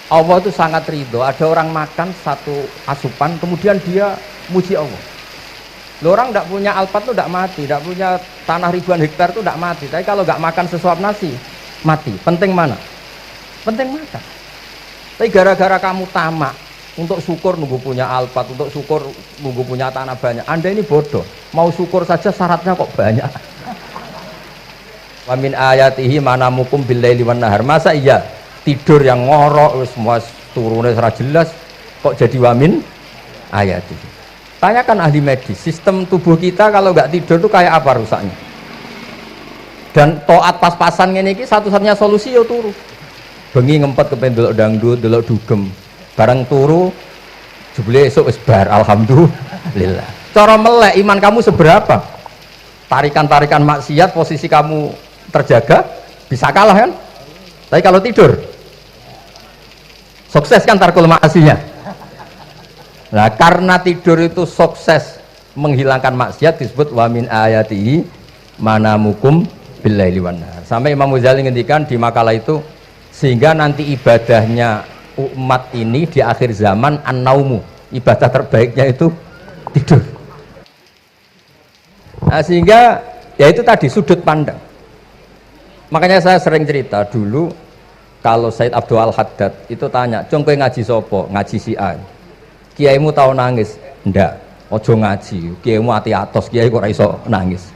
Allah itu sangat ridho. Ada orang makan satu asupan, kemudian dia muji Allah. Loh, orang tidak punya alpat itu tidak mati, tidak punya tanah ribuan hektar itu tidak mati. Tapi kalau nggak makan sesuap nasi, mati. Penting mana? Penting makan. Tapi gara-gara kamu tamak, untuk syukur nunggu punya alpat, untuk syukur nunggu punya tanah banyak. Anda ini bodoh. Mau syukur saja syaratnya kok banyak. Wa min ayatihi manamukum billaili wan nahar. Masa iya tidur yang ngorok semua turunnya serah jelas kok jadi wamin ayatihi. Tanyakan ahli medis, sistem tubuh kita kalau nggak tidur itu kayak apa rusaknya? Dan toat pas-pasan ini satu-satunya solusi ya turu. Bengi ngempet kepen delok dangdut, delok dugem. Bareng turu jebule esuk wis bar, alhamdulillah. Cara melek iman kamu seberapa? Tarikan-tarikan maksiat posisi kamu terjaga bisa kalah kan? Tapi kalau tidur sukses kan tarkul maksinya. Nah, karena tidur itu sukses menghilangkan maksiat disebut wa min ayatihi manamukum billaili wan nahar. Sampai Imam Ghazali ngendikan di makalah itu sehingga nanti ibadahnya umat ini di akhir zaman an-naumu, ibadah terbaiknya itu tidur. Nah, sehingga ya itu tadi sudut pandang. Makanya saya sering cerita dulu kalau Said Abdul Al-Haddad itu tanya, "Cung kowe ngaji sopo?" Ngaji si A. Kiaimu tahu nangis? Ndak. Ojo ngaji. Kiaimu ati atos, kiai kok ora iso nangis.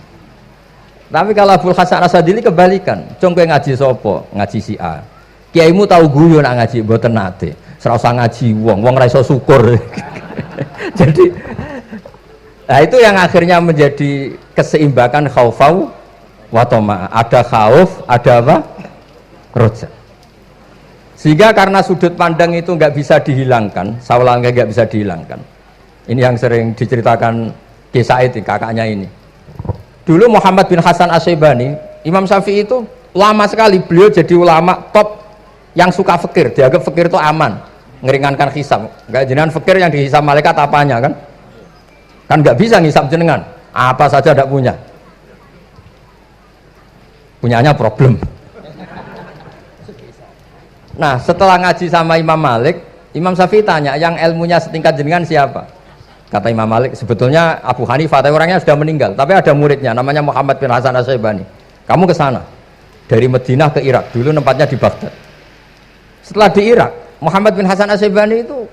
Tapi kalau Abdul Hasan Asadili kebalikan, "Cung kowe ngaji sopo?" Ngaji si A. Kiaimu tahu guyu nak ngaji? Mboten nate. Ora usah ngaji wong ora iso syukur. Jadi nah itu yang akhirnya menjadi keseimbangan khaufau wa tama. Ada khauf, ada apa? Roja. Sehingga karena sudut pandang itu nggak bisa dihilangkan, sawalangnya nggak bisa dihilangkan. Ini yang sering diceritakan kisah itu kakaknya ini. Dulu Muhammad bin Hasan Asy-Syaibani, Imam Syafi'i itu lama sekali beliau jadi ulama top yang suka fikir. Dianggap fikir itu aman, ngeringankan hisab. Nggak jenengan fikir yang dihisab malaikat apanya kan? Kan nggak bisa ngisab jenengan. Apa saja tidak punya. Punyanya problem. Nah, setelah ngaji sama Imam Malik, Imam Syafi'i tanya, yang ilmunya setingkat jenengan siapa? Kata Imam Malik, sebetulnya Abu Hanifah, tapi orangnya sudah meninggal. Tapi ada muridnya, namanya Muhammad bin Hasan Asy-Syaibani. Kamu ke sana, dari Madinah ke Irak. Dulu tempatnya di Baghdad. Setelah di Irak, Muhammad bin Hasan Asy-Syaibani itu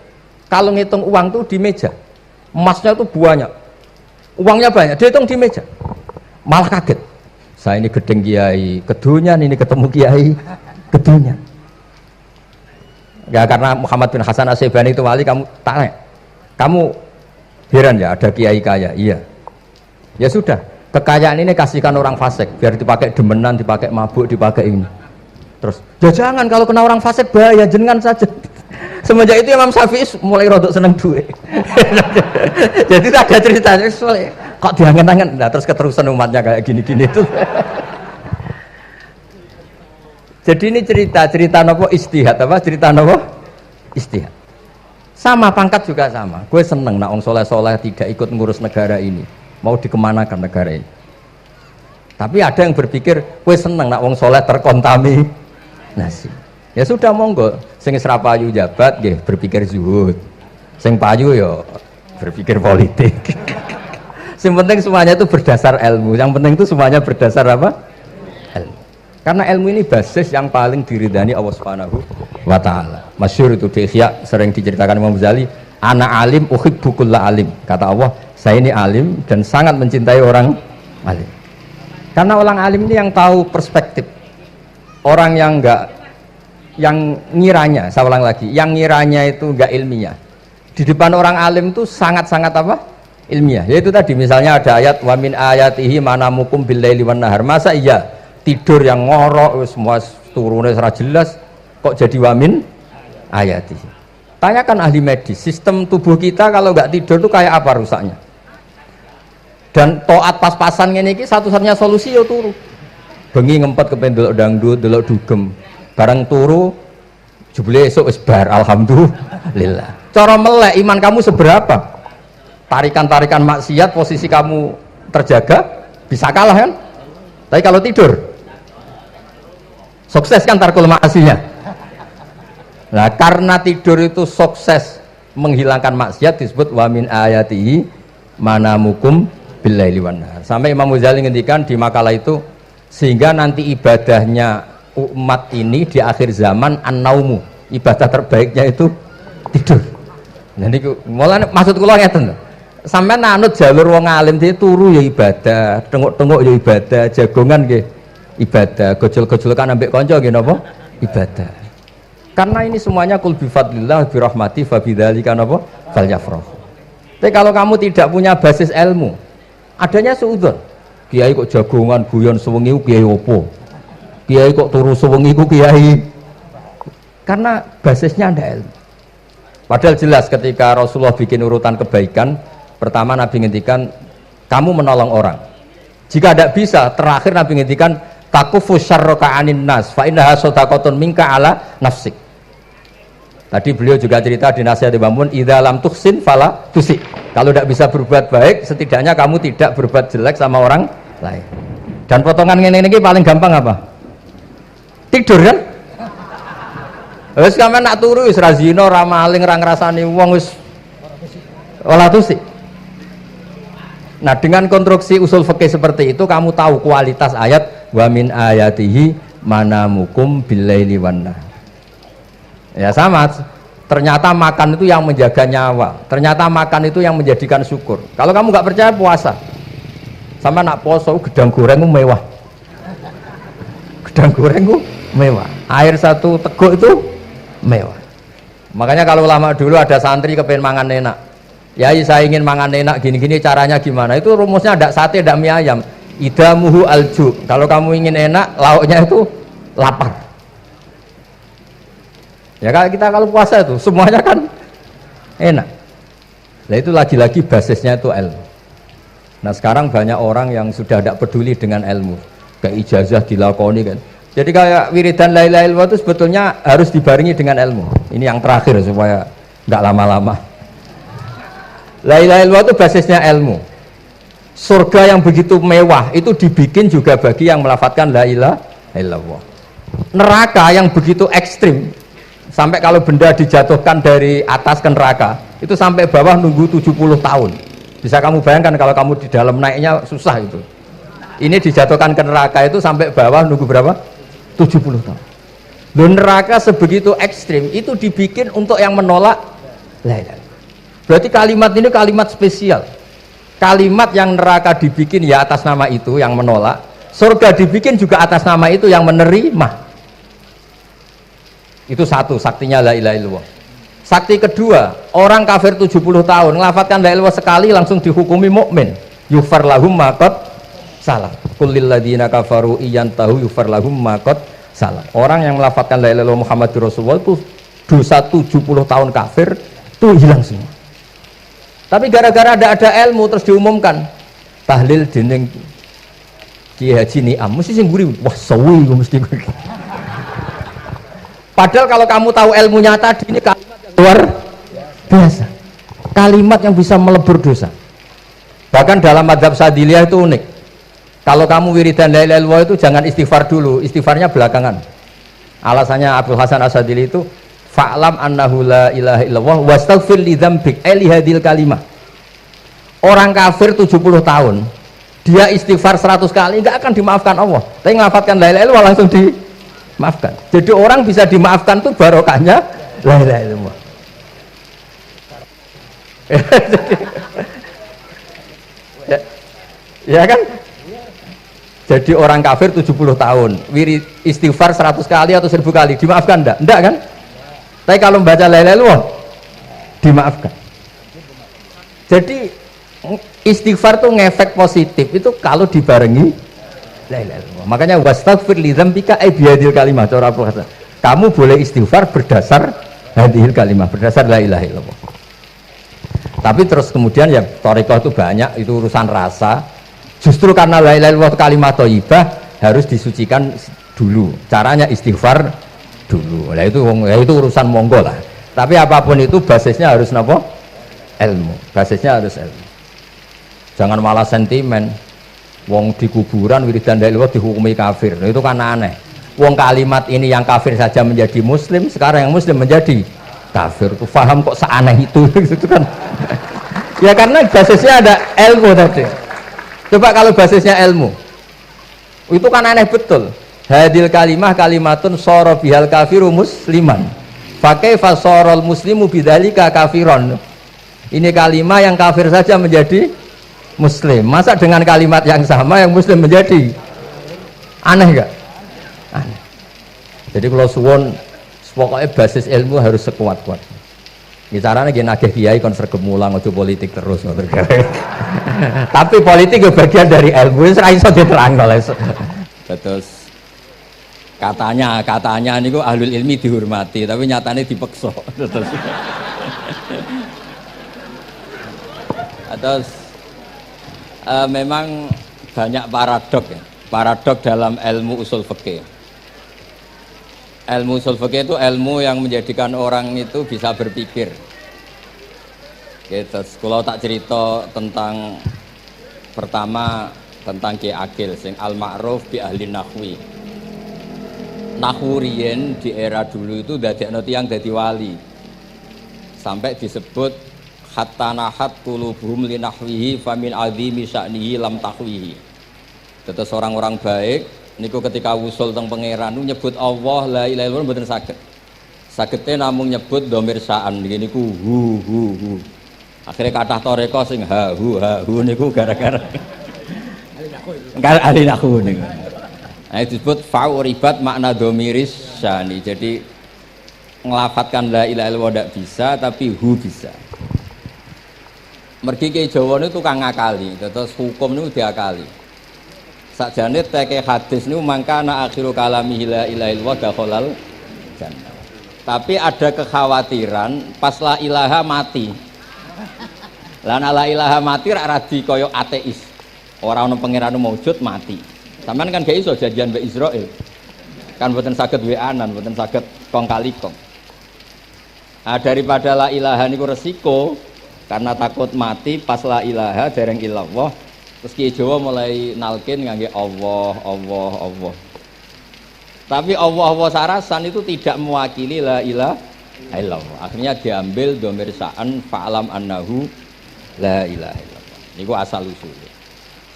kalau ngitung uang tuh di meja. Emasnya itu banyak, uangnya banyak, dia hitung di meja. Malah kaget. Saya ini gedeng kiai, kedunyan ini ketemu kiai, kedunyan. Ya karena Muhammad bin Hasan Asy-Syaibani itu wali, kamu tanya, kamu heran ya ada kiai kaya? Iya. Ya sudah, kekayaan ini kasihkan orang fasik, biar dipakai demenan, dipakai mabuk, dipakai ini. Terus, ya jangan, kalau kena orang fasik bahaya, jenengan saja. Semenjak itu Imam Syafi'i mulai rodok seneng duit. Jadi ada ceritanya, kok diangen-angen, nah terus keterusan umatnya kayak gini-gini itu. Jadi ini cerita nopo istihad apa? Cerita nopo istihad. Sama pangkat juga sama. Gue seneng nak wong soleh-soleh tidak ikut ngurus negara ini. Mau dikemanakan negara ini. Tapi ada yang berpikir, gue seneng nak wong soleh terkontaminasi. Ya sudah monggo. Sing isra payu jabat, nggih berpikir zuhud. Sing payu yo berpikir politik. Yang penting semuanya itu berdasar ilmu. Yang penting itu semuanya berdasar apa? Ilmu. Karena ilmu ini basis yang paling diridani Allah Subhanahu wa taala. Masyhur itu di Ihya sering diceritakan Imam Ghazali, "Ana alim uhibbu kulla alim." Kata Allah, saya ini alim dan sangat mencintai orang alim. Karena orang alim ini yang tahu perspektif. Orang yang enggak, yang ngiranya, saya ulang lagi, yang ngiranya itu enggak ilmiah. Di depan orang alim itu sangat-sangat apa? Ilmiah. Yaitu tadi misalnya ada ayat wa min ayatihi manamukum billaili wan nahar. Masa iya tidur yang ngorok semua turunnya serah jelas kok jadi wamin ayati. Tanyakan ahli medis, sistem tubuh kita kalau nggak tidur itu kayak apa rusaknya? Dan toat pas-pasan ini satu-satunya solusi ya turu. Bengi ngempet kepen delok dangdut, delok dugem. Bareng turu jebule esuk wis bar, alhamdulillah. Cara melek iman kamu seberapa? Tarikan-tarikan maksiat posisi kamu terjaga bisa kalah kan? Tapi kalau tidur sukses kan tarkul maksinya. Nah, karena tidur itu sukses menghilangkan maksiat disebut wa min ayatihi manamukum billaili wan nahar. Sampai Imam Ghazali ngendikan di makalah itu, sehingga nanti ibadahnya umat ini di akhir zaman an-naumu, ibadah terbaiknya itu tidur. Jadi mulane maksud kula ngeten. Sampeyan anut jalur wong alim iki turu ya ibadah, tengok-tengok ya ibadah, jagongan nggih ibadah, gojol-gojolkan ambek kanca nggih napa? Ibadah. Karena ini semuanya kul bi fadlillah bi rahmati fa bidzalika napa? Falyafrahu. Tapi kalau kamu tidak punya basis ilmu, adanya suudzon. Kiai kok jagongan guyon sewengi kiai opo? Kiai kok turu sewengi ku kiai. Karena basisnya ada ilmu. Padahal jelas ketika Rasulullah bikin urutan kebaikan, pertama Nabi ngendikan kamu menolong orang. Jika tidak bisa, terakhir Nabi ngendikan takufu syarraka anin nas fa innaha shadaqatun minka ala nafsik. Tadi beliau juga cerita di nasihat Imam Mun, idza lam tuhsin fala tusi. Kalau tidak bisa berbuat baik, setidaknya kamu tidak berbuat jelek sama orang lain. Dan potongan ini paling gampang apa? Tidur kan? Wis sampean nak turu wis ra zina, ra maling, ra ngrasani wong wis ora tusik. Nah, dengan konstruksi usul fikih seperti itu kamu tahu kualitas ayat wa min ayatihi manamukum billaili wan nahar. Ya sama, ternyata makan itu yang menjaga nyawa, ternyata makan itu yang menjadikan syukur. Kalau kamu nggak percaya puasa, sama nak poso gedang goreng itu mewah, gedang goreng itu mewah, air satu teguk itu mewah. Makanya kalau lama dulu ada santri kepengen mangan enak, ya saya ingin mangan enak gini-gini, caranya gimana? Itu rumusnya ada sate, ada mie ayam. Idamuhu alju. Kalau kamu ingin enak, lauknya itu lapar. Ya kita kalau puasa itu semuanya kan enak. Nah itu lagi-lagi basisnya itu ilmu. Nah sekarang banyak orang yang sudah tidak peduli dengan ilmu, ke ijazah dilakoni kan. Jadi kayak wiridan la ilaha illallah itu sebetulnya harus dibarengi dengan ilmu. Ini yang terakhir supaya nggak lama-lama. La ilaha illallah itu basisnya ilmu. Surga yang begitu mewah itu dibikin juga bagi yang melafadzkan la ilaha illallah. Neraka yang begitu ekstrim, sampai kalau benda dijatuhkan dari atas ke neraka itu sampai bawah nunggu 70 tahun. Bisa kamu bayangkan kalau kamu di dalam naiknya susah itu. Ini dijatuhkan ke neraka itu sampai bawah nunggu berapa? 70 tahun. Loh, neraka sebegitu ekstrim itu dibikin untuk yang menolak la ilaha. Berarti kalimat ini kalimat spesial. Kalimat yang neraka dibikin ya atas nama itu yang menolak, surga dibikin juga atas nama itu yang menerima. Itu satu saktinya la ilaha illallah. Sakti kedua, orang kafir 70 tahun ngelafadzkan la ilaha illallah sekali langsung dihukumi mukmin. Yufar lahum ma qad salah. Qul lil ladzina kafaru iyantahu yufar lahum ma qad salah. Orang yang melafadzkan la ilaha illallah Muhammadur Rasulullah itu dosa 70 tahun kafir itu hilang semua. Tapi gara-gara ada ilmu terus diumumkan tahlil dening Kiai Haji Niam mesti sing mburi wah sawi mesti. Padahal kalau kamu tahu ilmunya tadi ini kalimat yang luar biasa, kalimat yang bisa melebur dosa. Bahkan dalam madzhab Sadiliyah itu unik. Kalau kamu wiridan la ilaha illallah itu jangan istighfar dulu, istighfarnya belakangan. Alasannya Abdul Hasan As-Sadili itu fa'lam annahu la ilaha illallah wastaghfir li dzambik li hadil kalimah. Orang kafir 70 tahun dia istighfar 100 kali enggak akan dimaafkan Allah. Tapi ngelafadzkan la ilaha illallah langsung dimaafkan. Jadi orang bisa dimaafkan tuh barokahnya la ilaha illallah. Ya kan? Jadi orang kafir 70 tahun wirid istighfar 100 kali atau 1000 kali dimaafkan enggak? Enggak kan? Tapi kalau membaca la ilaha illallah dimaafkan. Jadi istighfar tuh ngefek positif itu kalau dibarengi la ilaha illallah. Makanya wastaghfir li dzambika bihadil kalimah. Kamu boleh istighfar berdasar hadil kalimah, berdasar la ilaha illallah. Tapi terus kemudian ya thariqah itu banyak, itu urusan rasa. Justru karena la ilaha illallah kalimat thayyibah harus disucikan dulu. Caranya istighfar dulu. Nah itu urusan monggo lah. Tapi apapun itu basisnya harus napa? Ilmu. Basisnya harus ilmu. Jangan malah sentimen. Wong di kuburan wiridan la ilaha dihukumi kafir. Nah, itu kan aneh. Wong kalimat ini yang kafir saja menjadi muslim, sekarang yang muslim menjadi kafir. Tuh paham kok seaneh itu gitu kan. Ya karena basisnya ada ilmu tadi. Coba kalau basisnya ilmu, itu kan aneh betul. Hadil kalimah kalimatun soro bihal kafiru musliman. Pakai fasorol muslimu bidalika kafiron. Ini kalimat yang kafir saja menjadi muslim. Masa dengan kalimat yang sama yang muslim menjadi aneh gak? Aneh. Jadi kalau suwon pokoknya basis ilmu harus sekuat-kuat. Ini caranya gini nagih kiai kon sregep mulang ojo politik terus. Tapi politik itu bagian dari ilmu, ora iso diterangno. Terus katanya niku ahlul ilmi dihormati, tapi nyatanya dipeksa. Terus memang banyak paradok ya. Paradok dalam ilmu usul fikih. Ilmu usul fikih itu ilmu yang menjadikan orang itu bisa berpikir. Gitu. Kalau tak cerita tentang pertama tentang Ki Akil sing al ma'ruf bi ahli nahwi. Nahwu riyen di era dulu itu dadekno tiyang dadi wali. Sampai disebut hatta nahat qulubuhum li nahwihi famin azimi sya'nihi lam tahwihi. Terus orang-orang baik niku ketika wusul teng pangeran nyebut Allah la ilaha illallah mboten saged. Sagete namung nyebut dhamir sa'an niku hu. Akhirnya kathah toreko sing ha hu niku gara-gara ahli nahwu niku. Nah, disebut fa'uribat makna dhamiris sya'ni. Jadi ngelafatkan la ilaha illallah ndak bisa tapi hu bisa. Mergi ke Jawa niku tukang ngakali, terus hukum niku diakali. Sakjane teke hadis niku mangkana akhiru kalami la ilaha illallah dakhalal jannah. Tapi ada kekhawatiran pas la ilaha mati. Lah la ilaha mati rak radi kaya ateis. Ora ono pangeran maujud mati. Sampeyan kan gak iso janjian mbek Israil. Kan mboten saged weanan, mboten saged kong kali kong. Nah, daripada la ilaha niku resiko karena takut mati pas la ilaha dereng illallah. Terus Ki Jawa mulai nalkin ngangge Allah. Tapi Allah sarasan itu tidak mewakili la ilaha illallah. Akhirnya diambil dhamir sa'an fa'lam annahu la ilaha illallah. Niku asal usulnya.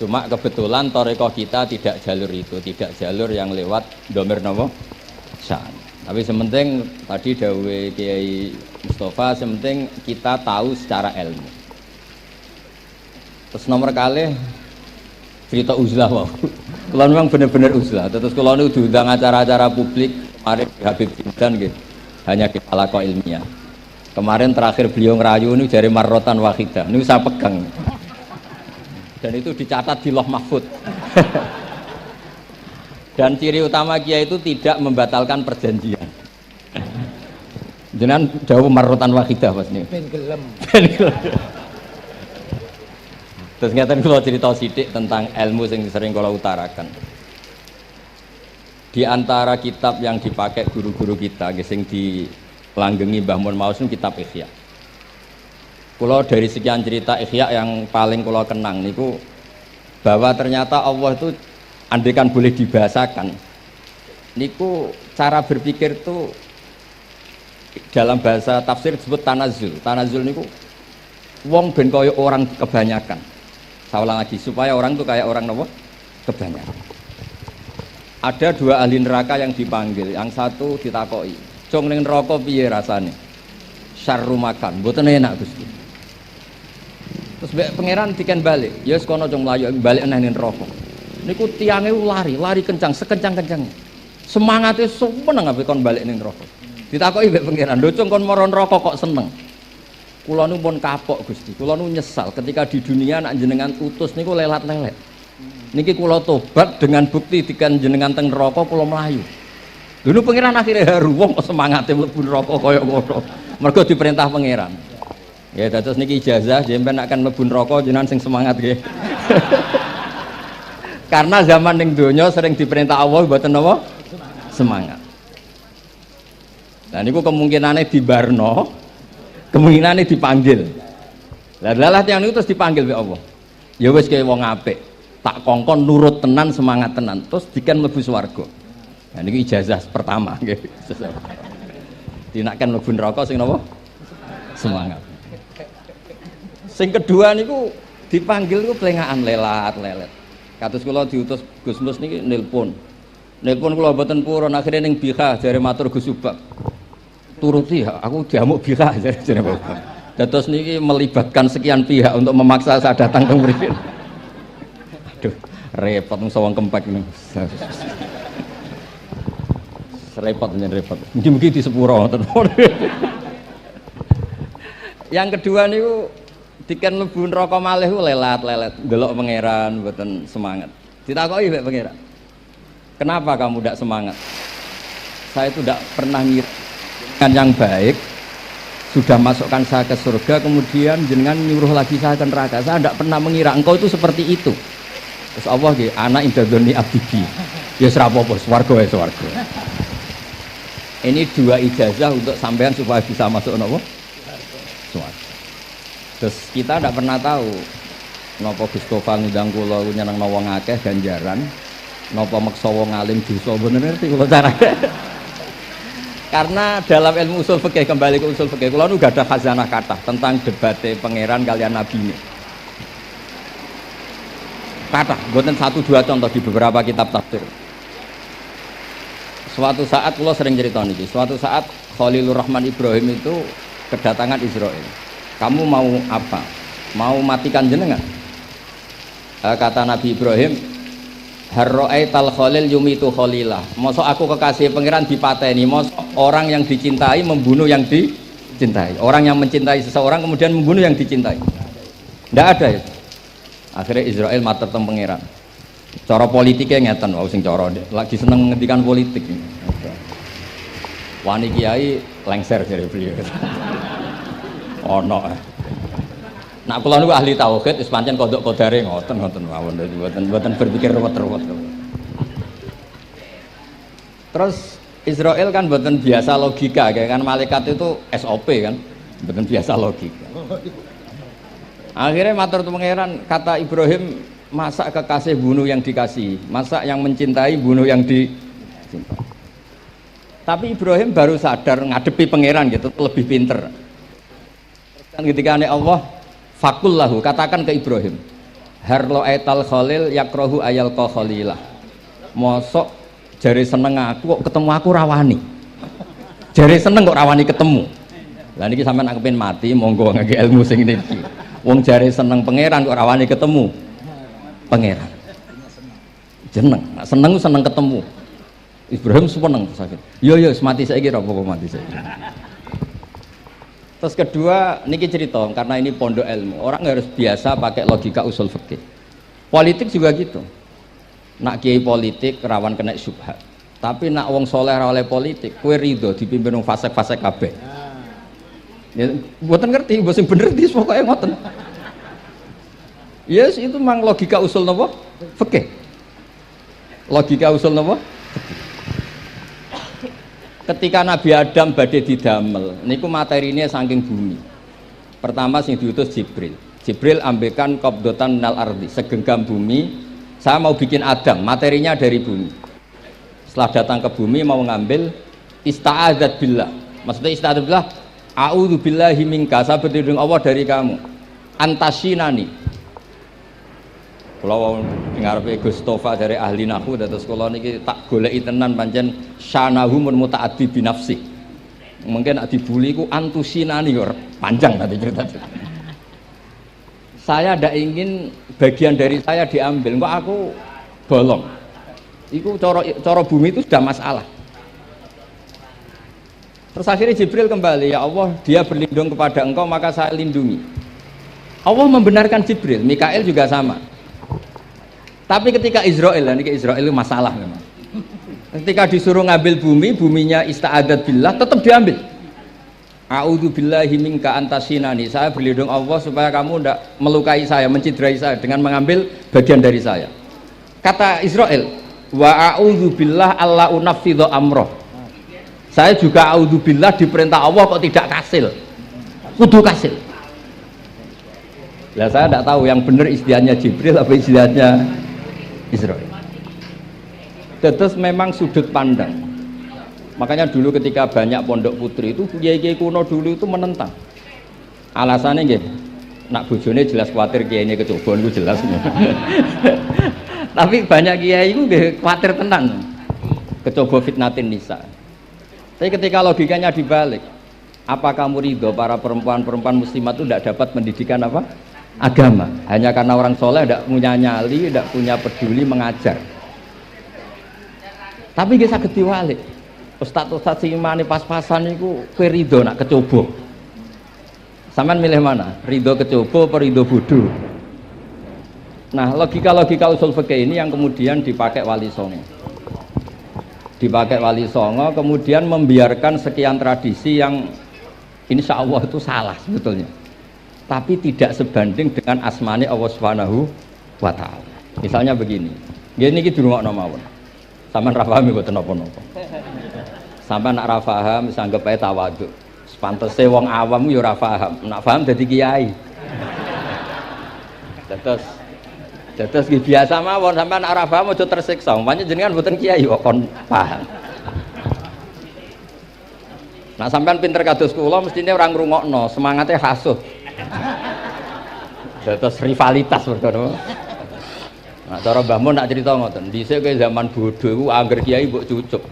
Cuma kebetulan thariqah kita tidak jalur itu, tidak jalur yang lewat dhamir napa sa'an. Tapi sementing tadi dawuh Kiai Mustafa, sementing kita tahu secara ilmu. Terus nomor kali cerita uzlah wae. Kalau memang benar-benar uzlah. Terus kalau nu diundang acara-acara publik, kemarin Habib Jindan gitu, hanya kita lakukan ilmiah. Kemarin terakhir beliau ngerayu ini dari marrotan wahidah. Ini saya pegang. Dan itu dicatat di Loh Mahfud. Dan ciri utama kiai itu tidak membatalkan perjanjian. Jenengan dawuh marrotan wahidah pas niku. Ben gelem. Terus ngeten kula cerita sithik tentang ilmu yang sering kula utarakan. Di antara kitab yang dipakai guru-guru kita sing dilanggengi Mbah Mun Maus kitab Ihya. Kula dari sekian cerita Ihya yang paling kula kenang niku bahwa ternyata Allah itu andaikan boleh dibahasakan niku cara berpikir tuh dalam bahasa tafsir disebut tanazul niku wong ben kaya orang kebanyakan. Saya ulang lagi supaya orang tuh kayak orang nopo kebanyakan. Ada dua ahli neraka yang dipanggil, yang satu ditakoki, "Cung ning neraka piye rasane?" "Syarru makan." Mboten enak Gusti. Terus pangeran diken balik, "Ya wis kono cung mlayu balik nang neraka." Niku tiange lari kencang, sekencang-kencang. Semangate sumeneng ape kon balik ning neraka. Ditakoki mbek pangeran, "Lho cung kon mara neraka kok seneng?" Kula nu pun kapok Gusti, kula nu nyesal ketika di dunia nak jenengan utus niku lelat-lelet. Niki kula tobat dengan bukti dikan jenengan teng neraka kula mlayu. Dulu pangeran akhirnya haru wong kok semangate mlebu neraka kaya ngono. Mergo diperintah pangeran. Ya dados niki ijazah jenengan akan mlebu neraka jenengan sing semangat nggih. Karena zaman ning donya sering diperintah Allah mboten napa? Semangat. Nah niku kemungkinane dibarno, kemungkinane dipanggil. Lah tiyang niku terus dipanggil oleh Allah. Ya wis kaya wong apik, tak kongkon nurut tenan, semangat tenan, terus diken mlebu swarga. Nah ini ijazah pertama nggih. Dinaken mlebu neraka sing napa? Semangat. Sing kedua niku dipanggil ku plengakan lelat-lelet. Kados kula diutus Gus Mus niki nelpon. Nelpon kula mboten purun akhire ning Bika jare matur Gus Subak. Turuti aku diamuk Bika jare Bapak. Dados niki melibatkan sekian pihak untuk memaksa saya datang ke mriki. Aduh, repot sawang kempek niku. Repot nyen repot. Mugi-mugi di sepuro ngoten. Yang kedua niku diken mlebu neraka malih lelat-lelet ndelok pangeran mboten semangat. Ditakoki mek pangeran. Kenapa kamu tidak semangat? Saya itu tidak pernah ngira dengan yang baik sudah masukkan saya ke surga kemudian jenengan nyuruh lagi saya ke neraka. Saya tidak pernah mengira engkau itu seperti itu. Terus Allah nggih ana indadzoni abdi. Ya serapopo swarga ya swarga. Ini dua ijazah untuk sampean supaya bisa masuk napa? Swarga. Terus kita tidak pernah tahu napa Gustofa ngundang kula nyenengno wong akeh ganjaran, napa meksa wong alim dosa bener ngerti kula carane. Karena dalam ilmu usul fikih, kembali ke usul fikih, kula nu gak ada khazanah kathah tentang debate pangeran kalian nabi ini. Kathah, mboten 1-2 contoh di beberapa kitab tafsir. Suatu saat kula sering cerita niki, suatu saat Khalilur Rahman Ibrahim itu kedatangan Israel. Kamu mau apa? Mau matikan jenengan? Kata Nabi Ibrahim, harro'aital khalil yumitu khalilah. Mosok aku kekasih pangeran dipateni, mosok orang yang dicintai membunuh yang dicintai. Orang yang mencintai seseorang kemudian membunuh yang dicintai. Tidak ada ya. Akhirnya Israel matur teng pangeran. Cara politiknya ngeten, wau sing cara lagi seneng ngendikan politik. Wani kiai lengser dari beliau. Ono. Nak kula niku ahli tauhid wis pancen kodok kodare ngoten mawon mboten berpikir ruwet-ruwet. Terus Israel kan mboten biasa logika, kayak kan malaikat itu SOP kan, mboten biasa logika. Akhirnya matur tu pangeran, kata Ibrahim, masa kekasih bunuh yang dikasih, masa yang mencintai bunuh yang dicintai. Tapi Ibrahim baru sadar ngadepi pangeran gitu, lebih pinter. Dan ketika Allah fakul lahu, katakan ke Ibrahim, harlo etal khalil yakrohu ayal ko khalilah. Mosok jari seneng aku kok ketemu aku rawani. Jari seneng kok rawani ketemu. Lah niki sampean aku pengen mati, monggo ngangge ilmu sing niki. Wong jari seneng pangeran kok rawani ketemu pangeran. Jeneng, seneng seneng ketemu. Ibrahim seneng sakit. Yo mati saiki ora apa-apa mati saiki. Terus kedua, niki cerita karena ini pondok ilmu. Orang harus biasa pakai logika usul fikih. Politik juga gitu. Nak kiai politik rawan kena syubhat. Tapi nak wong soleh oleh politik, kue ridho dipimpin wong fasik-fasik kabeh. Ya, mboten ngerti, mboten bener dis pokoknya ngoten. Yes, itu memang logika usul napa? Fikih. Logika usul napa? Ketika Nabi Adam badhe didamel niku materinya saking bumi. Pertama sing diutus Jibril. Jibril ambekan qabdotan minal ardi, segenggam bumi. Saya mau bikin Adam, materinya dari bumi. Setelah datang ke bumi mau ngambil ista'adzat billah. Maksudnya ista'adzat billah, a'udzu billahi minka, saya berlindung Allah dari kamu. Antasinani. Kalau ngarepe Gustofa dari ahli nahwu dados kula niki tak goleki tenan pancen syanahu mun mutaaddi bi nafsi. Mungkin nek dibuli ku antusinani kok panjang tadi cerita. Saya ndak ingin bagian dari saya diambil, kok aku bolong. Iku cara bumi itu sudah masalah. Terus akhirnya Jibril kembali, ya Allah, dia berlindung kepada engkau maka saya lindungi. Allah membenarkan Jibril, Mikail juga sama. Tapi ketika Israel, ini Israel itu masalah memang. Ketika disuruh ngambil bumi, buminya ista'adat billah, tetap diambil. A'udzu billahi minka antasinani. Saya berlindung Allah supaya kamu tidak melukai saya, menciderai saya dengan mengambil bagian dari saya. Kata Israel, wa a'udzu billah alla unafidhu amroh. Saya juga a'udzu billah diperintah Allah kok tidak kasil. Kudu kasil. Lah saya tidak tahu yang benar istilahnya Jibril apa istilahnya Israel. Terus memang sudut pandang. Makanya dulu ketika banyak pondok putri itu kiai-kiai kuno dulu itu menentang. Alasannya nggih, nak bojone jelas khawatir kiai ini kecoba itu jelas. Tapi banyak kiai itu nggih khawatir tenan. Kecoba fitnatin nisa. Tapi ketika logikanya dibalik, apa kamu ridho para perempuan-perempuan muslimat itu tidak dapat pendidikan apa? Agama. Hanya karena orang soleh tidak punya nyali, tidak punya peduli mengajar. Tapi dia saged diwalik. Ustaz-ustaz sing imane pas-pasan niku kowe ridho nak kecoba. Sampeyan milih mana? Ridho kecoba apa ridho bodoh? Nah, logika-logika usul fikih ini yang kemudian dipakai Wali Songo. Dipakai Wali Songo kemudian membiarkan sekian tradisi yang insya Allah itu salah sebetulnya. Tapi tidak sebanding dengan asmane Allah Subhanahu wa taala. Misalnya begini. Nggih niki dirungokno mawon. Sampeyan ra paham mboten napa-napa. Sampeyan nak ra paham sanggep ae tawadhu. Pantese wong awam yo ora paham. Nak paham dadi kiai. Terus biasa mawon sampeyan nak ra paham aja tersiksa. Umpamane jenengan mboten kiai kok kon paham. Nah sampeyan pinter kados kula mestine ora ngrungokno, semangate hasuh. Terus rivalitas berkono. Nah, cara Mbah Mun nak cerita ngoten, dhisik ke zaman bodho iku angger kiai mbok cucuk.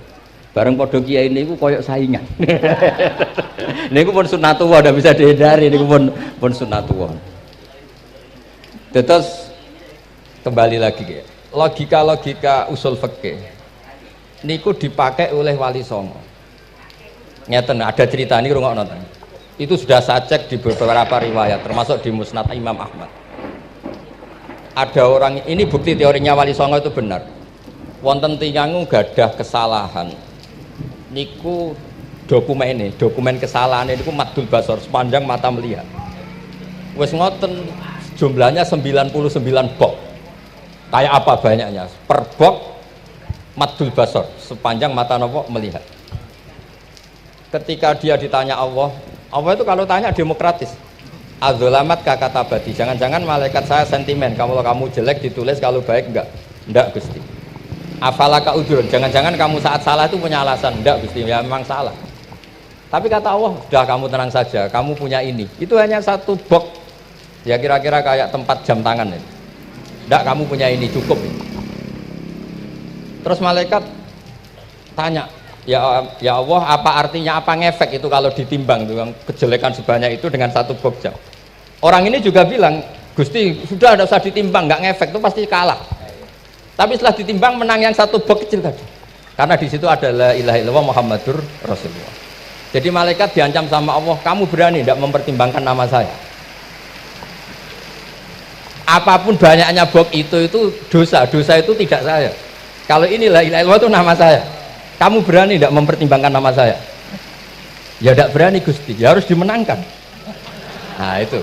Bareng padha kiai niku koyok saingan. Niku pun sunatullah ndak bisa dihindari, niku pun sunatullah. Terus kembali lagi ya. Logika-logika usul fikih niku dipakai oleh Wali Songo. Ngeten ada cerita ini rungokno nonton. Itu sudah saya cek di beberapa riwayat termasuk di Musnad Imam Ahmad. Ada orang, ini bukti teorinya Wali Songo itu benar. Wonten tiyang gadah kesalahan. Niku dokumen kesalahan niku madul basor sepanjang mata melihat. Wes ngoten jumlahnya 99 box. Kayak apa banyaknya? Per box madul basor sepanjang mata nopo melihat. Ketika dia ditanya Allah itu kalau tanya demokratis. Adzolamat kata badi, jangan-jangan malaikat saya sentimen, kalau kamu jelek ditulis, kalau baik enggak Gusti. Afalaka udhurun, jangan-jangan kamu saat salah itu punya alasan, enggak Gusti, ya memang salah. Tapi kata Allah, sudah kamu tenang saja, kamu punya ini. Itu hanya satu box, ya kira-kira kayak tempat jam tangan ini. Enggak, kamu punya ini, cukup. Terus malaikat tanya, ya Allah, apa artinya, apa ngefek itu kalau ditimbang dengan kejelekan sebanyak itu dengan satu box jam. Orang ini juga bilang, Gusti sudah tidak usah ditimbang, nggak ngefek itu pasti kalah. Tapi setelah ditimbang menang yang satu box kecil tadi. Karena di situ ada la ilaha illallah Muhammadur Rasulullah. Jadi malaikat diancam sama Allah, kamu berani tidak mempertimbangkan nama saya? Apapun banyaknya box itu dosa itu tidak saya. Kalau ini la ilaha illallah itu nama saya. Kamu berani tidak mempertimbangkan nama saya? Ya tidak berani Gusti, ya harus dimenangkan. Nah itu.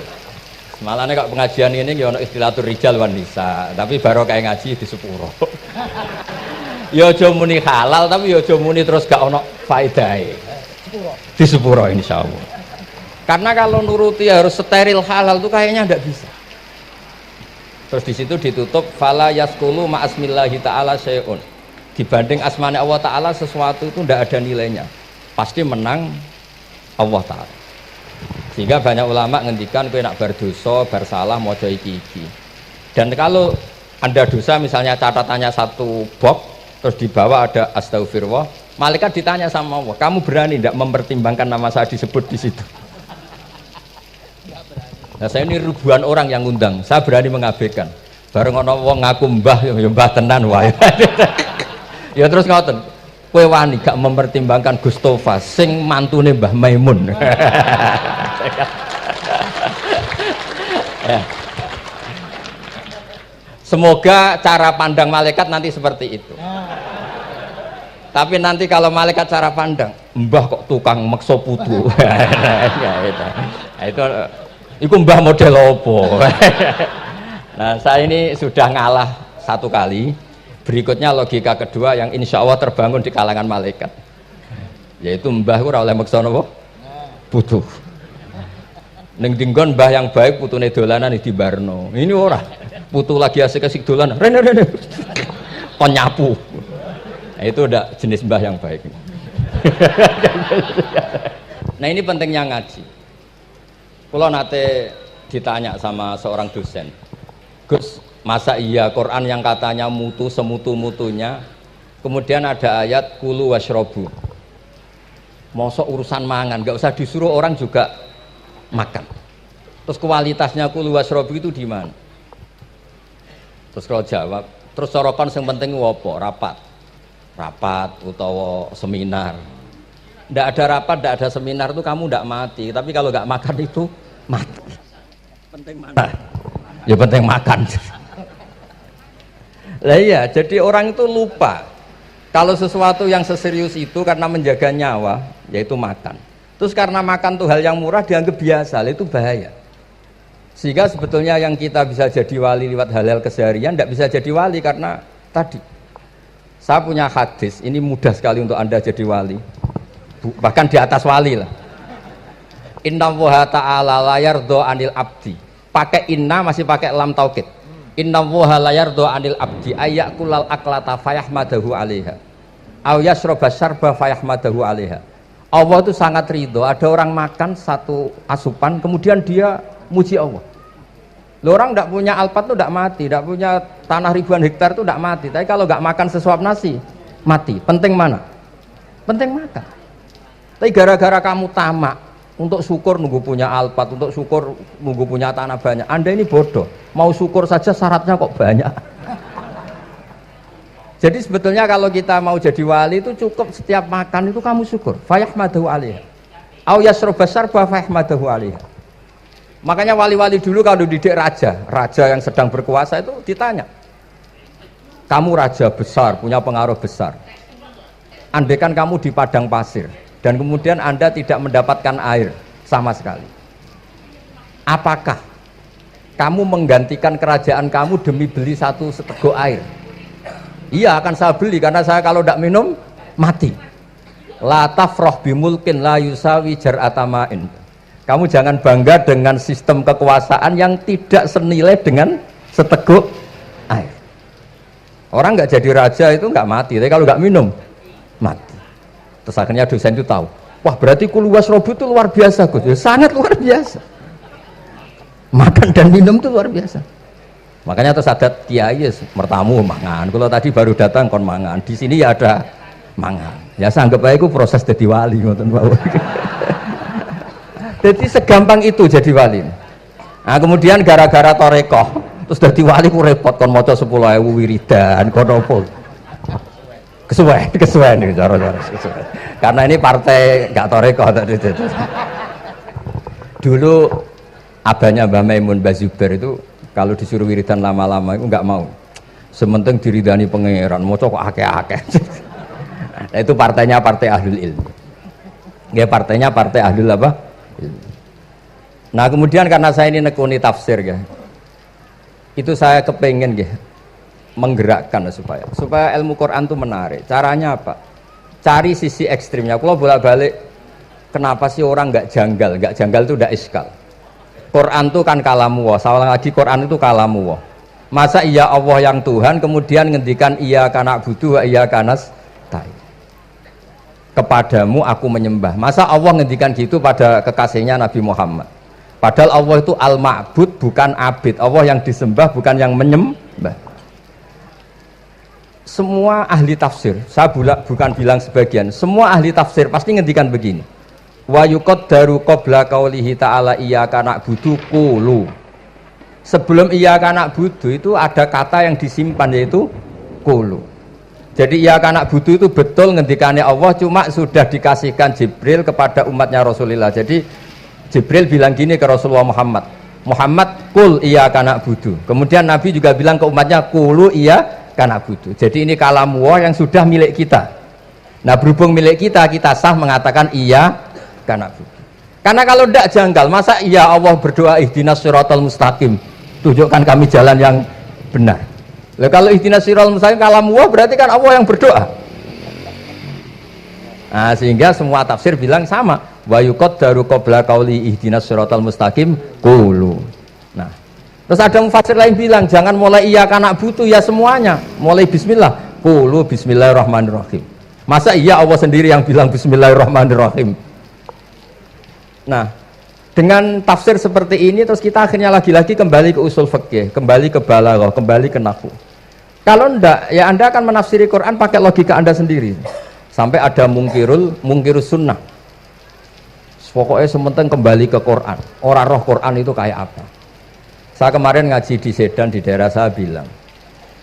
Malahnya kok pengajian ini ya ono istilatur rijal wan nisa, tapi baru kayak ngaji di sepuro. Ya aja muni halal tapi ya aja muni terus gak ono faedahe. Di sepuro insyaallah. Karena kalau nuruti harus steril halal itu kayaknya tidak bisa. Terus di situ ditutup fala yaskulu ma asmillahi taala syai'un. Dibanding asmane Allah taala sesuatu itu tidak ada nilainya. Pasti menang Allah taala. Sehingga banyak ulama ngendikan kowe nak berdosa, bersalah maca iki-iki. Dan kalau Anda dosa misalnya catatannya satu box terus di bawah ada astagfirullah, malaikat ditanya sama Allah, kamu berani tidak mempertimbangkan nama saya disebut di situ? Nah, saya ini ribuan orang yang ngundang, saya berani mengabaikan. Bareng ana wong ngaku mbah ya mbah tenan wae. Ya terus ngoten. Kowe wani gak mempertimbangkan Gustofa sing mantune Mbah Maimun. Ya. Semoga cara pandang malaikat nanti seperti itu. Tapi nanti kalau malaikat cara pandang, mbah kok tukang maksa putu. Itu mbah model opo. Nah, saya ini sudah ngalah satu kali. Berikutnya logika kedua yang insya Allah terbangun di kalangan malaikat, yaitu mbah ora oleh maksa napa putu. Ning dinggon mbah yang baik putune dolanan di barno. Ini ora. Putu lagi asik-asik dolanan. Rene kon nyapu. Itu udah jenis mbah yang baik. Nah ini pentingnya ngaji. Kalau nate ditanya sama seorang dosen, Gus, masa iya Quran yang katanya mutu semutu-mutunya, kemudian ada ayat kulu washrobu, mosok urusan mangan, gak usah disuruh orang juga makan. Terus kualitasnya kulu washrobu itu di mana? Terus kalau jawab, terus sorokan yang penting wopo, rapat utawa seminar. Ndak ada rapat, ndak ada seminar itu kamu ndak mati, tapi kalau nggak makan itu mati. Penting mana? Ya penting makan. Lah iya, jadi orang itu lupa kalau sesuatu yang seserius itu karena menjaga nyawa, yaitu makan. Terus karena makan tuh hal yang murah dianggap biasa, itu bahaya. Sehingga sebetulnya yang kita bisa jadi wali lewat halal keseharian tidak bisa jadi wali karena tadi. Saya punya hadis, ini mudah sekali untuk Anda jadi wali. Bahkan di atas wali lah. Inna woha ta'ala layar do anil abdi. Pakai inna masih pakai lam taukid. Inna woha layar do anil abdi ayyakulal aklata fayahmadahu alaiha aw yasroba syarba fayahmadahu alaiha. Allah itu sangat ridho ada orang makan satu asupan kemudian dia muji Allah. Loh, orang tidak punya alpat itu tidak mati, tidak punya tanah ribuan hektar itu tidak mati, tapi kalau nggak makan sesuap nasi mati. Penting mana? Penting makan. Tapi gara-gara kamu tamak untuk syukur nunggu punya alpat, untuk syukur nunggu punya tanah banyak, Anda ini bodoh. Mau syukur saja syaratnya kok banyak. Jadi sebetulnya kalau kita mau jadi wali itu cukup setiap makan itu kamu syukur. Fayahmadahu alaiha. Au yasroba syarba fayahmadahu alaiha. Makanya wali-wali dulu kalau didik raja yang sedang berkuasa itu ditanya, kamu raja besar, punya pengaruh besar. Andaikan kamu di padang pasir dan kemudian Anda tidak mendapatkan air sama sekali, apakah kamu menggantikan kerajaan kamu demi beli satu seteguk air? Iya, akan saya beli karena saya kalau tidak minum mati. La tafroh bimulkin la yusawi jar'atama'in. Kamu jangan bangga dengan sistem kekuasaan yang tidak senilai dengan seteguk air. Orang nggak jadi raja itu nggak mati, tapi kalau nggak minum mati. Terus akhirnya dosen itu tahu, wah berarti kulu washrobu itu luar biasa, Gus. Ya, sangat luar biasa. Makan dan minum itu luar biasa. Makanya terus ada kiai mertamu mangan. Kalau tadi baru datang kon mangan, di sini ya ada mangan. Ya saya anggap aja itu proses jadi wali, ngoten Pak. Jadi segampang itu jadi wali. Nah kemudian gara-gara torekoh terus jadi wali ku repot kon maca 10.000 wiridan kon opo. Kesuwen nih cara-cara kesuwen. Karena ini partai gak torekoh tadi. Dulu abahnya Mbah Maimun Mbah Zubair itu kalau disuruh wiridan lama-lama itu nggak mau. Sementing diridani pangeran, maca kok akeh-akeh. Nah, itu partainya partai ahlul ilmi. Ya partainya partai ahlul apa? Nah kemudian karena saya ini nekuni tafsir ya, itu saya kepengen ya menggerakkan supaya ilmu Quran itu menarik. Caranya apa? Cari sisi ekstrimnya. Kalau bolak-balik, kenapa sih orang nggak janggal itu udah iskal. Quran itu kan kalamu, salah lagi Quran itu kalamu. Masa iya Allah yang Tuhan kemudian ngendikan iya kana butuh iya kanas tai. Kepadamu aku menyembah. Masa Allah ngendikan gitu pada kekasihnya Nabi Muhammad? Padahal Allah itu al-ma'bud bukan abid. Allah yang disembah bukan yang menyembah. Semua ahli tafsir, saya bukan bilang sebagian, semua ahli tafsir pasti ngendikan begini. Wa yuqaddaru qabla qaulihi ta'ala iyyaka na'budu qulu. Sebelum iyyaka na'budu itu ada kata yang disimpan yaitu qulu. Jadi iyyaka na'budu itu betul ngendikannya Allah, cuma sudah dikasihkan Jibril kepada umatnya Rasulullah. Jadi Jibril bilang gini ke Rasulullah Muhammad qul iyyaka na'budu. Kemudian Nabi juga bilang ke umatnya qulu iyyaka na'budu. Jadi ini kalam Allah yang sudah milik kita. Nah berhubung milik kita, kita sah mengatakan iyyaka na'budu. Karena kalau tidak janggal, masa iya Allah berdoa ihdinas siratal mustaqim, tunjukkan kami jalan yang benar. Lah kalau ihdinas siratal mustaqim kalam Allah berarti kan Allah yang berdoa. Nah, sehingga semua tafsir bilang sama. Wa yuqaddaru qabla qauli ihdinas siratal mustaqim qulu. Nah, terus ada mufassir lain bilang jangan mulai iyyaka na'budu ya semuanya, mulai bismillah Qulu bismillahirrahmanirrahim. Masa iya Allah sendiri yang bilang bismillahirrahmanirrahim? Nah, dengan tafsir seperti ini terus kita akhirnya lagi-lagi kembali ke usul fikih, kembali ke balaghah, kembali ke nahwu. Kalau ndak, ya Anda akan menafsiri Quran pakai logika Anda sendiri. Sampai ada mungkirus sunnah. Pokoknya sementing kembali ke Quran. Orang roh Quran itu kayak apa? Saya kemarin ngaji di Sedan di daerah saya bilang,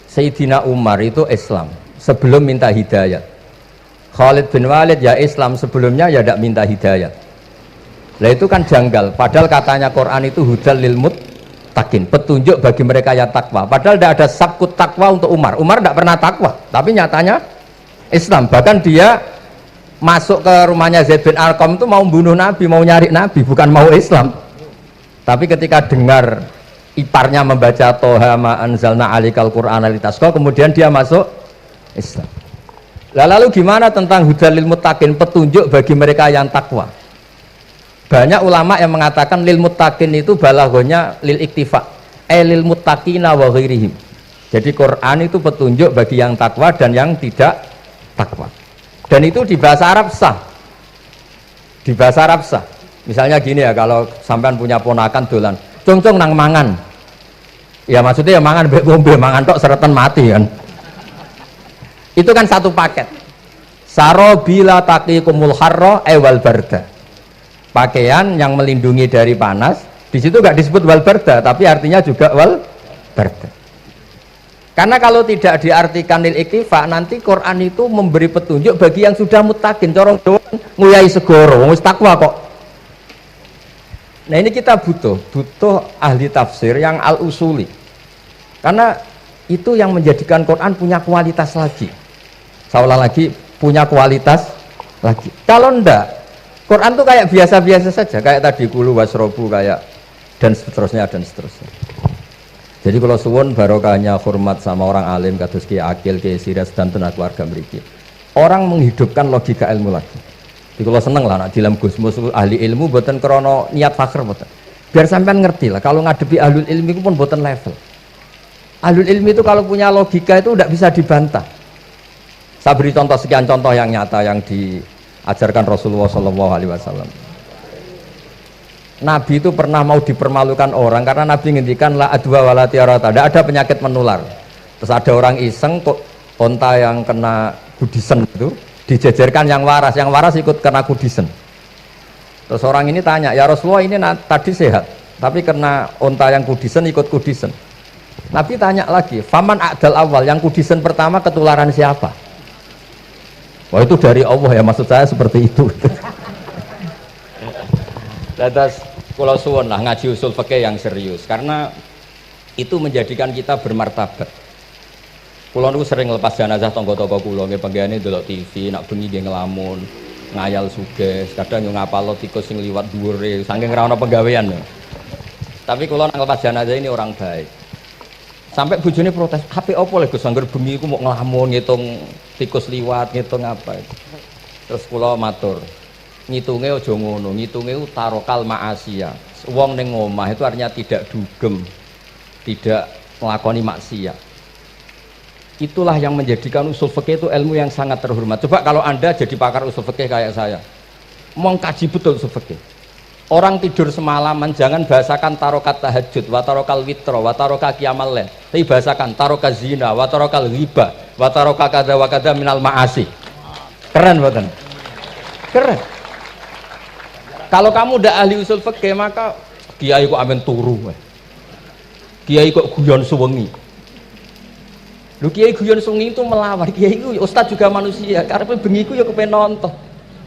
Sayyidina Umar itu Islam sebelum minta hidayat. Khalid bin Walid ya Islam sebelumnya ya tidak minta hidayat. Nah itu kan janggal. Padahal katanya Quran itu hudal lil muttaqin, petunjuk bagi mereka yang takwa. Padahal tidak ada sabkut takwa untuk Umar. Umar tidak pernah takwa, tapi nyatanya Islam. Bahkan dia masuk ke rumahnya Zaid bin Arqam itu mau bunuh Nabi, mau nyari Nabi, bukan mau Islam. Tapi ketika dengar iparnya membaca Toha ma anzalna alikal Qur'ana litasqa, kemudian dia masuk Islam. Lalu gimana tentang hudal lil muttaqin, petunjuk bagi mereka yang takwa? Banyak ulama yang mengatakan lil muttaqin itu balaghahnya lil iktifa, lil muttaqina wa ghairihim. Jadi Quran itu petunjuk bagi yang takwa dan yang tidak takwa. Dan itu di bahasa Arab sah. Di bahasa Arab sah. Misalnya gini ya, kalau sampean punya ponakan dolan, cung-cung nang mangan. Ya maksudnya ya mangan mbek ngombe, mangan tok seretan mati kan. Itu kan satu paket. Saro bila taqikumul harra wal barda. Pakaian yang melindungi dari panas. Di situ enggak disebut wal barda, tapi artinya juga wal barda. Karena kalau tidak diartikan lil iktifa, nanti Quran itu memberi petunjuk bagi yang sudah muttaqin, corong doang nguyai segoro, wis takwa kok. Nah ini kita butuh ahli tafsir yang al-usuli. Karena itu yang menjadikan Quran punya kualitas lagi. Seolah lagi punya kualitas lagi. Kalau ndak, Quran tuh kayak biasa-biasa saja, kayak tadi kulu wasrobu kayak dan seterusnya dan seterusnya. Jadi kalau suwun barokahnya hormat sama orang alim kados Ki Akil, Ki Siras dan tenaga keluarga mriki. Orang menghidupkan logika ilmu lagi. Jadi kalau seneng lah nak dalam Gusmus ahli ilmu boten krana niat fakir boten. Biar sampean ngerti lah kalau ngadepi ahlul ilmi itu pun boten level. Ahlul ilmi itu kalau punya logika itu tidak bisa dibantah. Saya beri contoh sekian contoh yang nyata yang diajarkan Rasulullah SAW. Nabi itu pernah mau dipermalukan orang karena Nabi ngendikan la adwa wala tiarata, tidak ada penyakit menular. Terus ada orang iseng kok onta yang kena kudisen itu dijejerkan yang waras ikut kena kudisen. Terus orang ini tanya, ya Rasulullah ini tadi sehat, tapi kena onta yang kudisen ikut kudisen. Nabi tanya lagi, faman a'dal awal, yang kudisen pertama ketularan siapa? Wah itu dari Allah ya, maksud saya seperti itu. Lantas kalau suwun lah ngaji usul fikih yang serius karena itu menjadikan kita bermartabat. Kulo niku sering lepas jenazah tangga-tangga kulo nggih panggihane delok TV, nak bengi nggih ngelamun, ngayal sugih, kadang yo ngapalo tikus sing liwat dhuwure saking ora ana penggawean. Tapi kulo nang lepas jenazah ini orang baik. Sampai bojone protes, "HP opo lho Gus angger bengi iku mau ngelamun ngitung tikus liwat, ngitung apa." Terus kulo matur, ngitunge aja ngono, ngitunge tarokal ma'asiyah. Wong ning omah itu artinya tidak dugem, tidak melakoni maksiat. Itulah yang menjadikan usul fikih itu ilmu yang sangat terhormat. Coba kalau Anda jadi pakar usul fikih kayak saya, mau kaji betul usul fikih. Orang tidur semalaman jangan bahasakan tarokat tahajud, wa tarokal witro, wa taroka qiyamal lail. Tapi bahasakan taroka zina, wa tarokal ghibah, wa taroka kada wa kada minal ma'asi. Keren boten? Keren. Kalau kamu udah ahli usul fikih maka kiai kok amen turu. Kiai kok guyon suwengi. Lu kiai guyon suwengi itu melawan. Kiai itu ustaz juga manusia. Karepe bengi ku ya kepen nonton.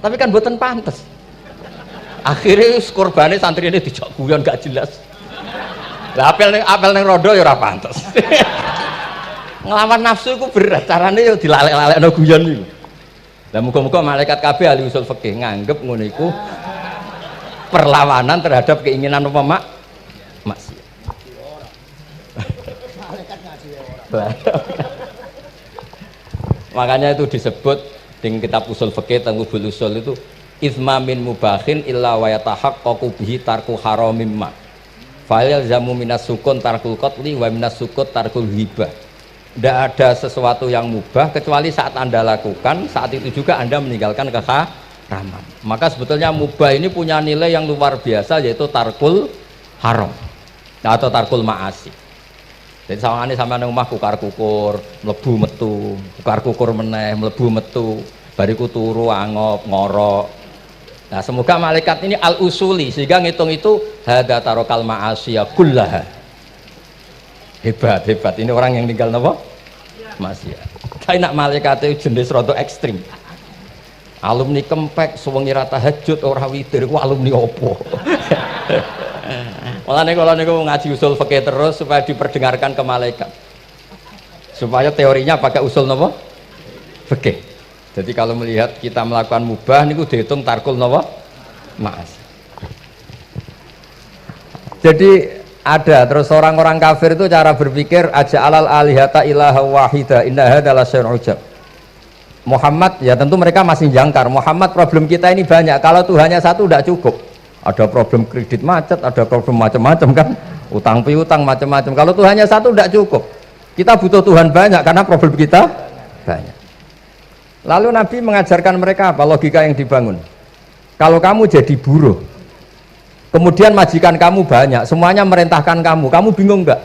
Tapi kan boten pantes. Akhirnya korbane santri ini dijak guyon gak jelas. Lah apel ning rondo ya ora pantes. Ngelawan nafsu iku berat. Carane ya dilalek-lalekno guyon iku. Lah muga-muga malaikat kabeh ahli usul fikih nganggep ngono iku perlawanan terhadap keinginan umpama maksiat. Makanya itu disebut di kitab usul fikih Tanghubul Usul itu izma min mubahin illa wa yatahaqqaqu bihi tarku haramim ma. Fa yalzamu minas sukun tarkul qatli wa minas sukut tarkul hibah. Tidak ada sesuatu yang mubah kecuali saat Anda lakukan, saat itu juga Anda meninggalkan keharaman. Maka sebetulnya mubah ini punya nilai yang luar biasa, yaitu tarkul haram atau tarkul ma'asi. Jadi sama ini sampai rumah kukar kukur, mlebu metu, kukar kukur meneh, mlebu metu, bariku turu angop ngorok. Nah, semoga malaikat ini al-usuli sehingga ngitung itu hadza tarokal ma'asiya kullaha. Hebat ini orang yang tinggal napa? Maksiat. Kayak nak malaikat itu jenis rada ekstrim. Alumni kempek suwengi ra tahajud ora witir ku alumni opo? Mulane kalau niku ngaji usul fikih terus supaya diperdengarkan ke malaikat. Supaya teorinya pakai usul napa? Fikih. Jadi kalau melihat kita melakukan mubah niku dihitung tarkul napa? Ma'as. Jadi ada terus orang-orang kafir itu cara berpikir aja alal alihata ilaha wahida inna hadzal syai'un ujab. Muhammad ya tentu mereka masih jangkar. Muhammad problem kita ini banyak. Kalau Tuhannya satu tidak cukup. Ada problem kredit macet, ada problem macam-macam kan, utang piutang macam-macam. Kalau Tuhannya satu tidak cukup. Kita butuh Tuhan banyak karena problem kita banyak. Lalu Nabi mengajarkan mereka apa logika yang dibangun. Kalau kamu jadi buruh, kemudian majikan kamu banyak, semuanya merintahkan kamu bingung nggak?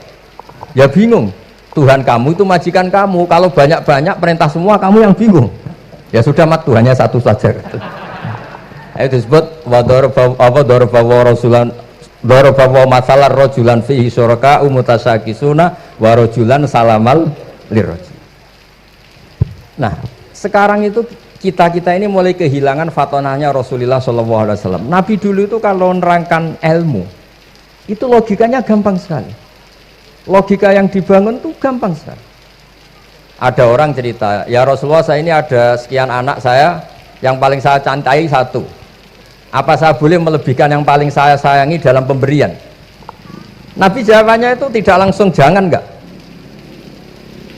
Ya bingung. Tuhan kamu itu majikan kamu. Kalau banyak-banyak perintah semua, kamu yang bingung. Ya sudah mat Tuhannya satu saja. Itu disebut daraba masalah rojulan fihi syuraka umutasakisuna wa rojulan salamal lirrojul. Nah, sekarang itu kita ini mulai kehilangan fatonahnya Rasulullah SAW. Nabi dulu itu kalau nerangkan ilmu itu logikanya gampang sekali. Logika yang dibangun itu gampang sekali. Ada orang cerita, ya Rasulullah saya ini ada sekian anak saya, yang paling saya cintai satu. Apa saya boleh melebihkan yang paling saya sayangi dalam pemberian? Nabi jawabannya itu tidak langsung jangan enggak.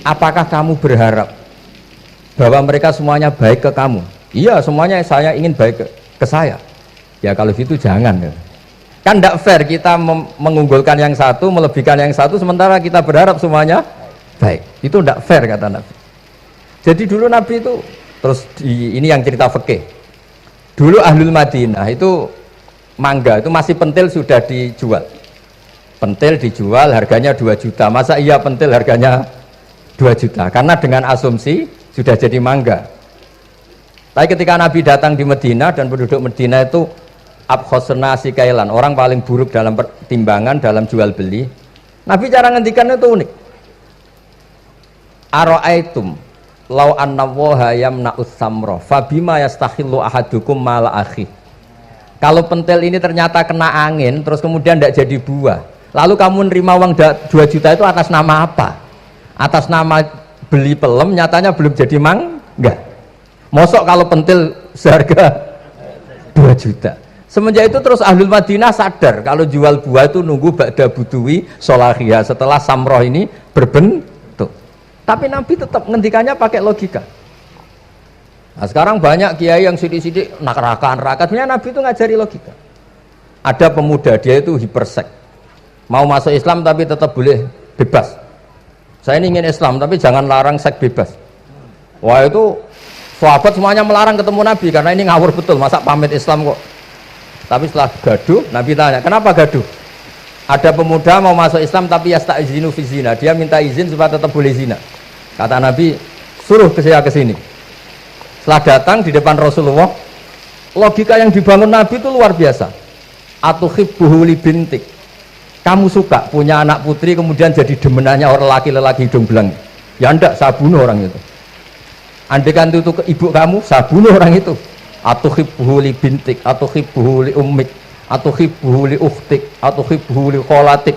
Apakah kamu berharap bahwa mereka semuanya baik ke kamu? Iya, semuanya saya ingin baik ke saya. Ya kalau gitu jangan. Kan tidak fair kita mengunggulkan yang satu, melebihkan yang satu, sementara kita berharap semuanya baik. Itu tidak fair kata Nabi. Jadi dulu Nabi itu terus ini yang cerita fikih. Dulu Ahlul Madinah itu mangga itu masih pentil sudah dijual. Pentil dijual harganya 2 juta. Masa iya pentil harganya 2 juta? Karena dengan asumsi sudah jadi mangga. Tapi ketika Nabi datang di Madinah dan penduduk Madinah itu abkhosna sikailan, orang paling buruk dalam pertimbangan dalam jual beli. Nabi cara ngendikannya itu unik. Ara'aitum lau anna waha yamna'us samra fabima yastakhillu ahadukum mala akhi. Kalau pentil ini ternyata kena angin terus kemudian tidak jadi buah, lalu kamu nerima uang 2 juta itu atas nama apa? Atas nama beli pelem, nyatanya belum jadi mangga. Mosok kalau pentil seharga 2 juta. Semenjak itu terus Ahlul Madinah sadar kalau jual buah itu nunggu ba'da buduwi solahiyah, setelah samroh ini berbentuk. Tapi Nabi tetap ngendikannya pakai logika. Nah, sekarang banyak kiai yang sidik-sidik neraka. Sebenarnya Nabi itu ngajari logika. Ada pemuda dia itu hipersek, mau masuk Islam tapi tetap boleh bebas. Saya ini ingin Islam tapi jangan larang seks bebas. Wah itu sahabat semuanya melarang ketemu Nabi karena ini ngawur betul, masa pamit Islam kok. Tapi setelah gaduh, Nabi tanya, kenapa gaduh? Ada pemuda mau masuk Islam tapi yasta'izinu fi zina, dia minta izin supaya tetap boleh zina. Kata Nabi, suruh saya ke sini. Setelah datang di depan Rasulullah, logika yang dibangun Nabi itu luar biasa. Atuhibbuhu li bintik. Kamu suka punya anak putri kemudian jadi demenannya orang laki-laki hidung belang? Ya enggak, saya bunuh orang itu. Andaikan itu ke ibu kamu, saya bunuh orang itu. Atuhibbuhu li bintik, atuhibbuhu li ummik, atuhibbuhu li ukhtik, atuhibbuhu li kholatik.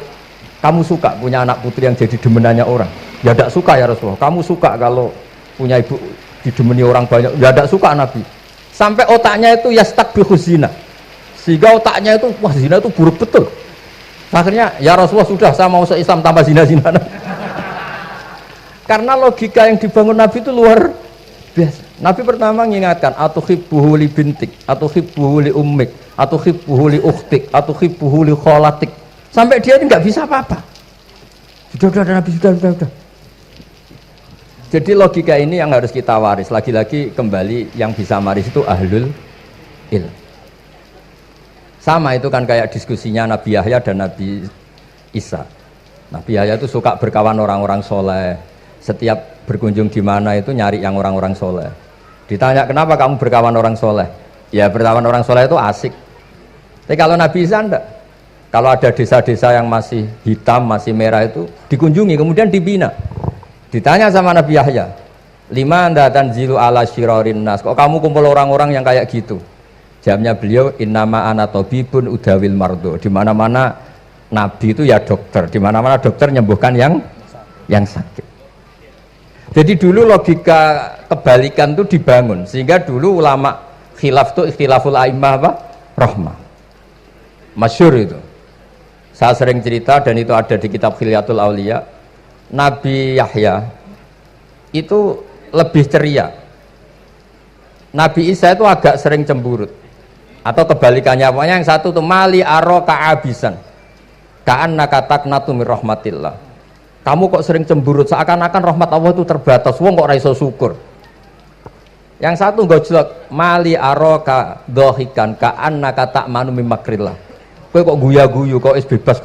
Kamu suka punya anak putri yang jadi demenannya orang? Ya tidak suka ya Rasulullah. Kamu suka kalau punya ibu didemeni orang banyak? Ya tidak suka Nabi. Sampai otaknya itu yastakbihu zina, sehingga otaknya itu wah zina itu buruk betul. Akhirnya ya Rasulullah sudah, saya mau se-Islam tambah zina-zina. Karena logika yang dibangun Nabi itu luar biasa. Nabi pertama mengingatkan atuhibbuhu li bintik, atuhibbuhu li ummik, atuhibbuhu li ukhtik, atuhibbuhu li kholatik. Sampai dia ini nggak bisa apa-apa. Sudah Nabi sudah. Jadi logika ini yang harus kita waris. Lagi-lagi kembali yang bisa waris itu ahlul ilm. Sama itu kan kayak diskusinya Nabi Yahya dan Nabi Isa. Nabi Yahya itu suka berkawan orang-orang soleh. Setiap berkunjung di mana itu nyari yang orang-orang soleh. Ditanya kenapa kamu berkawan orang soleh? Ya berkawan orang soleh itu asik. Tapi kalau Nabi Isa enggak. Kalau ada desa-desa yang masih hitam, masih merah itu dikunjungi, kemudian dibina. Ditanya sama Nabi Yahya, lima anda tanzilu ala syirarin nas. Kok kamu kumpul orang-orang yang kayak gitu? Jawabnya beliau, innama ana tabibun udawil mardo. Di mana-mana nabi itu ya dokter, di mana-mana dokter nyembuhkan yang sakit. Jadi dulu logika kebalikan itu dibangun, sehingga dulu ulama khilaf itu ikhtilaful a'immah apa? Rahmah. Masyhur itu. Saya sering cerita dan itu ada di kitab Khilyatul Auliya. Nabi Yahya itu lebih ceria. Nabi Isa itu agak sering cemburut. Atau kebalikannya, pokoknya yang satu tuh mali aro ka'abisan ka'annaka taqnatu min rahmatillah. Kamu kok sering cemburut, seakan-akan rahmat Allah itu terbatas, wong kok ra iso syukur. Yang satu gojlok, mali aro ka dohikan ka'annaka ta'manu min makrillah. Kowe kok guya-guyu, kok is bebas